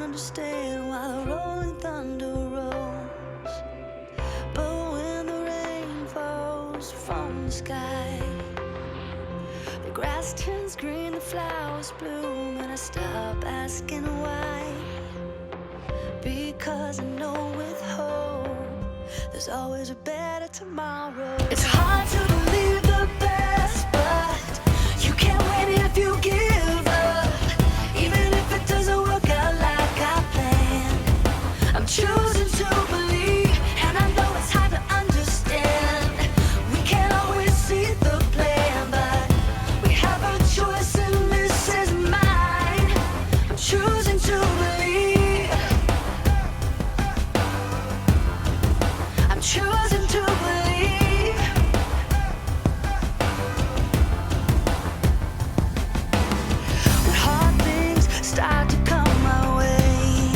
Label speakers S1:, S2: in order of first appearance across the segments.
S1: understand why the rolling thunder rolls. But when the rain falls from the sky, the grass turns green, the flowers bloom, and I stop asking why. Because I know with hope there's always a better tomorrow. It's hard to believe the best, but you can't win if you give up. Even if it doesn't work out like I planned, I'm choosing to believe, and I know it's hard to understand. We can't always see the plan, but we have a choice and this is mine. I'm choosing to believe. I'm choosing to believe. When hard things start to come my way,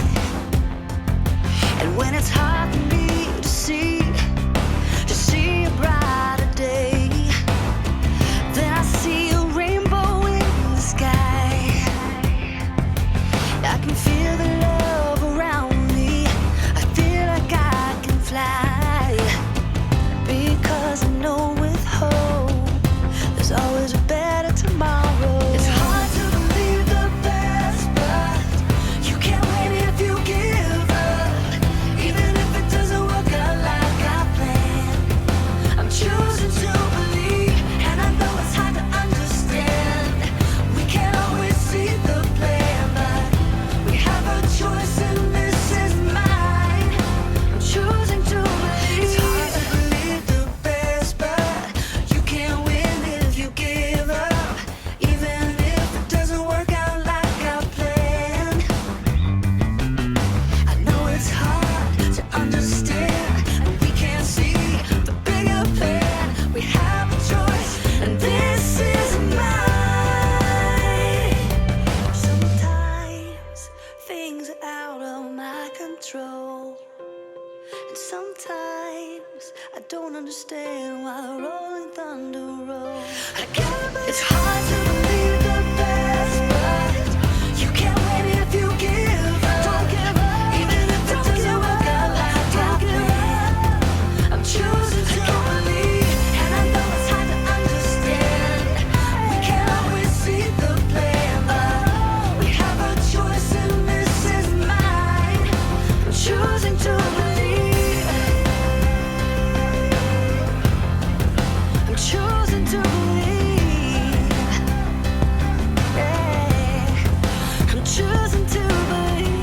S1: and when it's hard for me to see a brighter day, then I see a rainbow in the sky. I can feel the love around me. I feel like I can fly. Because I know with hope there's always a better tomorrow. It's hard to believe the best, but you can't win if you give up. Even if it doesn't work out like I planned, I'm choosing to believe, and I know it's hard to understand. We can't always see the plan, but we have a choice and this is mine. I'm choosing to believe. It's hard to believe the best, but you can't win if you give up. Even if it doesn't work out like I planned, I know it's hard to understand, and we can't see the bigger plan. We have a choice, and this is mine. Sometimes things are out of my control, and sometimes I don't understand why the rolling thunder rolls. It's hard to believe the best, but you can't win if you give up. Don't give up. Even if it doesn't work out like I planned, I'm choosing to believe, and I know it's hard to understand. We can't always see the plan, but we have a choice and this is mine. I'm choosing to believe. I'm choosing to believe. Yeah. I'm choosing to believe.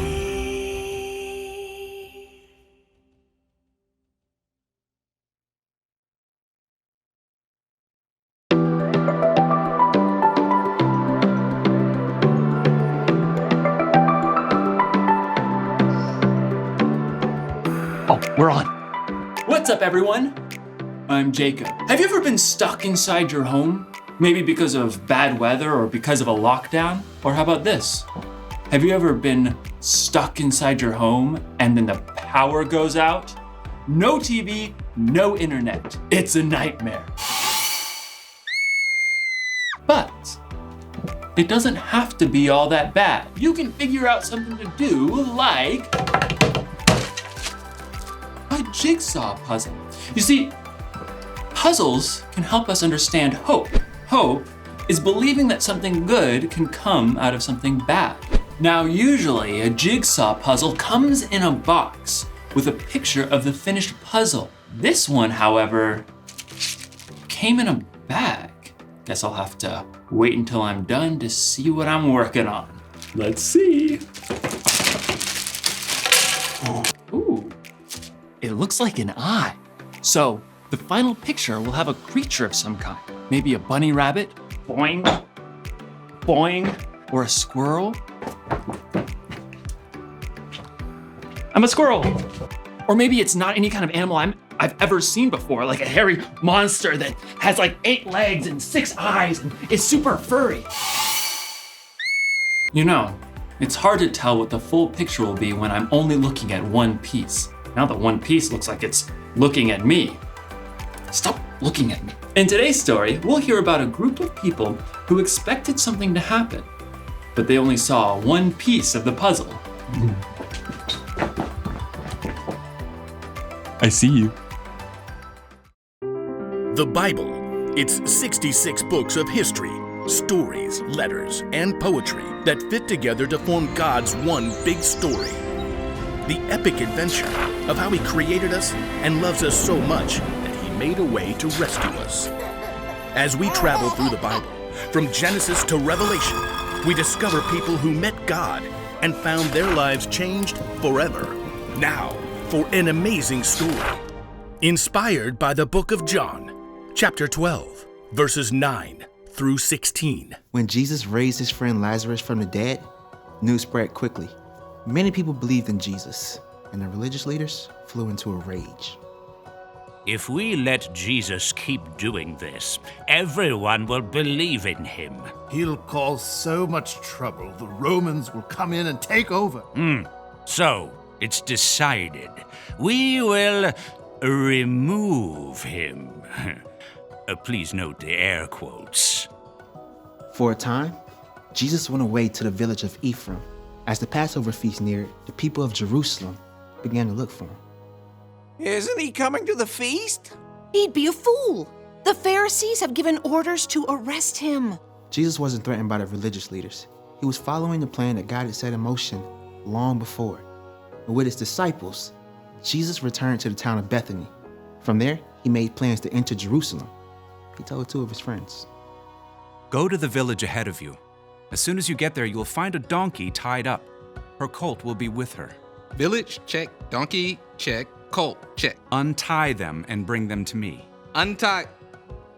S2: Oh, we're on. What's up, everyone? I'm Jacob. Have you ever been stuck inside your home? Maybe because of bad weather or because of a lockdown? Or how about this? Have you ever been stuck inside your home and then the power goes out? No TV, no internet. It's a nightmare. But it doesn't have to be all that bad. You can figure out something to do like a jigsaw puzzle. You see, puzzles can help us understand hope. Hope is believing that something good can come out of something bad. Now, usually a jigsaw puzzle comes in a box with a picture of the finished puzzle. This one, however, came in a bag. Guess I'll have to wait until I'm done to see what I'm working on. Let's see. Ooh, it looks like an eye. So the final picture will have a creature of some kind. Maybe a bunny rabbit, boing, boing, or a squirrel. I'm a squirrel. Or maybe it's not any kind of animal I've ever seen before, like a hairy monster that has like 8 legs and 6 eyes and is super furry. You know, it's hard to tell what the full picture will be when I'm only looking at one piece. Now the one piece looks like it's looking at me. Stop looking at me. In today's story, we'll hear about a group of people who expected something to happen, but they only saw one piece of the puzzle. I see you.
S3: The Bible. It's 66 books of history, stories, letters, and poetry that fit together to form God's one big story. The epic adventure of how He created us and loves us so much that He made a way to rescue us. As we travel through the Bible, from Genesis to Revelation, we discover people who met God and found their lives changed forever. Now, for an amazing story. Inspired by the book of John, chapter 12, verses 9 through 16.
S4: When Jesus raised his friend Lazarus from the dead, news spread quickly. Many people believed in Jesus, and the religious leaders flew into a rage.
S5: If we let Jesus keep doing this, everyone will believe in him.
S6: He'll cause so much trouble, the Romans will come in and take over.
S5: So, it's decided. We will remove him. Please note the air quotes.
S4: For a time, Jesus went away to the village of Ephraim. As the Passover feast neared, the people of Jerusalem began to look for him.
S7: Isn't he coming to the feast?
S8: He'd be a fool. The Pharisees have given orders to arrest him.
S4: Jesus wasn't threatened by the religious leaders. He was following the plan that God had set in motion long before. And with his disciples, Jesus returned to the town of Bethany. From there, he made plans to enter Jerusalem. He told two of his friends.
S9: Go to the village ahead of you. As soon as you get there, you will find a donkey tied up. Her colt will be with her.
S10: Village, check. Donkey, check. Colt, check.
S9: Untie them and bring them to me.
S10: Untie.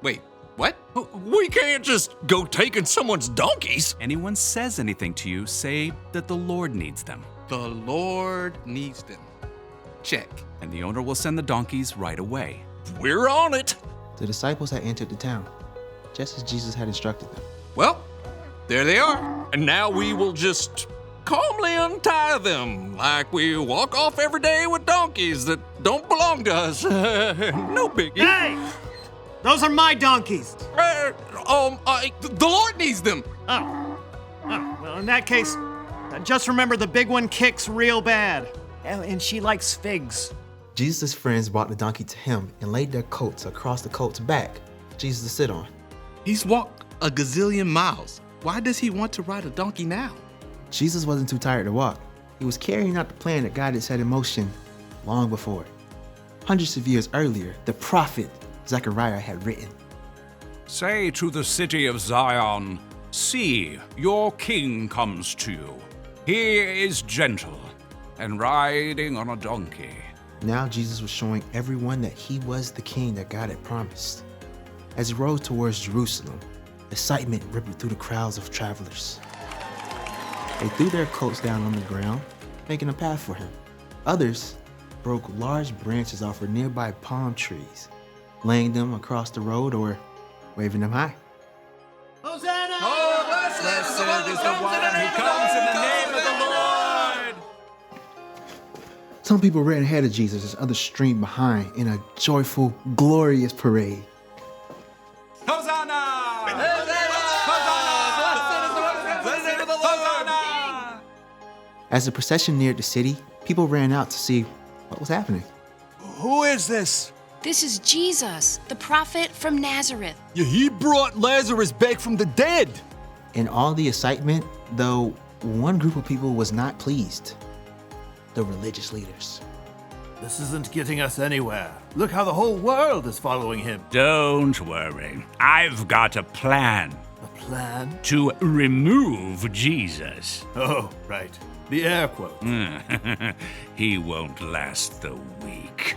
S10: Wait, what?
S7: We can't just go taking someone's donkeys.
S9: Anyone says anything to you, say that the Lord needs them.
S10: The Lord needs them. Check.
S9: And the owner will send the donkeys right away.
S7: We're on it.
S4: The disciples had entered the town, just as Jesus had instructed them.
S10: Well, there they are.
S7: And now we will just calmly untie them like we walk off every day with donkeys that don't belong to us. No biggie.
S11: Hey! Those are my donkeys.
S10: The Lord needs them.
S11: Oh, well, in that case, just remember the big one kicks real bad. And she likes figs.
S4: Jesus' friends brought the donkey to him and laid their coats across the colt's back for Jesus to sit on.
S10: He's walked a gazillion miles. Why does he want to ride a donkey now?
S4: Jesus wasn't too tired to walk. He was carrying out the plan that God had set in motion long before. Hundreds of years earlier, the prophet Zechariah had written,
S9: Say to the city of Zion, see, your king comes to you. He is gentle and riding on a donkey.
S4: Now Jesus was showing everyone that he was the king that God had promised. As he rode towards Jerusalem, excitement rippled through the crowds of travelers. They threw their coats down on the ground, making a path for him. Others broke large branches off of nearby palm trees, laying them across the road or waving them high.
S11: Hosanna!
S9: Oh, blessed is the one who comes in the name of the Lord!
S4: Some people ran ahead of Jesus as others streamed behind in a joyful, glorious parade.
S9: Hosanna! Hosanna!
S4: As the procession neared the city, people ran out to see what was happening.
S7: Who is this?
S8: This is Jesus, the prophet from Nazareth.
S7: Yeah, he brought Lazarus back from the dead.
S4: In all the excitement, though, one group of people was not pleased. The religious leaders.
S6: This isn't getting us anywhere. Look how the whole world is following him.
S5: Don't worry. I've got a plan
S6: A plan?
S5: to remove Jesus.
S6: Oh, right. The air quote.
S5: He won't last the week.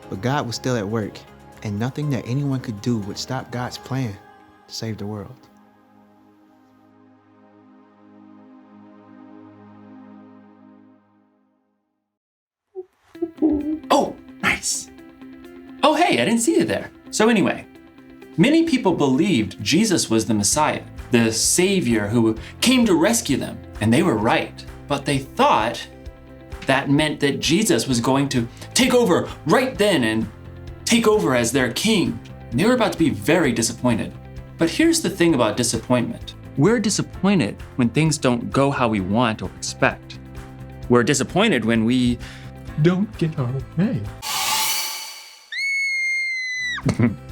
S4: But God was still at work, and nothing that anyone could do would stop God's plan to save the world.
S2: Oh, nice. Oh, hey, I didn't see you there. So anyway, many people believed Jesus was the Messiah, the Savior who came to rescue them, and they were right. But they thought that meant that Jesus was going to take over right then and take over as their king. And they were about to be very disappointed. But here's the thing about disappointment. We're disappointed when things don't go how we want or expect. We're disappointed when we don't get our way.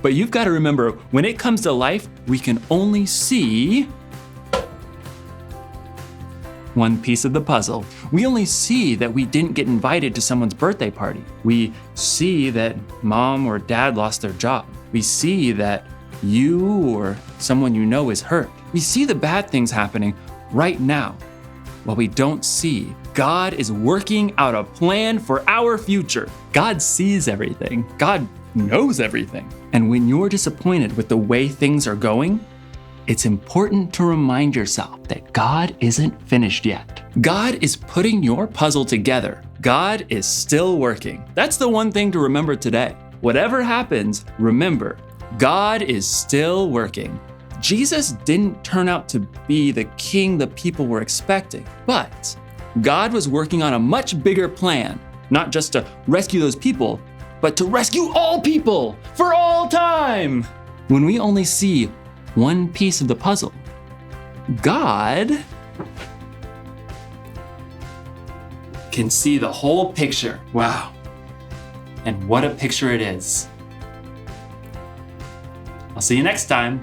S2: But you've got to remember, when it comes to life, we can only see one piece of the puzzle. We only see that we didn't get invited to someone's birthday party. We see that mom or dad lost their job. We see that you or someone you know is hurt. We see the bad things happening right now. What we don't see, God is working out a plan for our future. God sees everything. God knows everything. And when you're disappointed with the way things are going, it's important to remind yourself that God isn't finished yet. God is putting your puzzle together. God is still working. That's the one thing to remember today. Whatever happens, remember, God is still working. Jesus didn't turn out to be the king the people were expecting, but God was working on a much bigger plan, not just to rescue those people, but to rescue all people for all time. When we only see one piece of the puzzle, God can see the whole picture. Wow. And what a picture it is. I'll see you next time.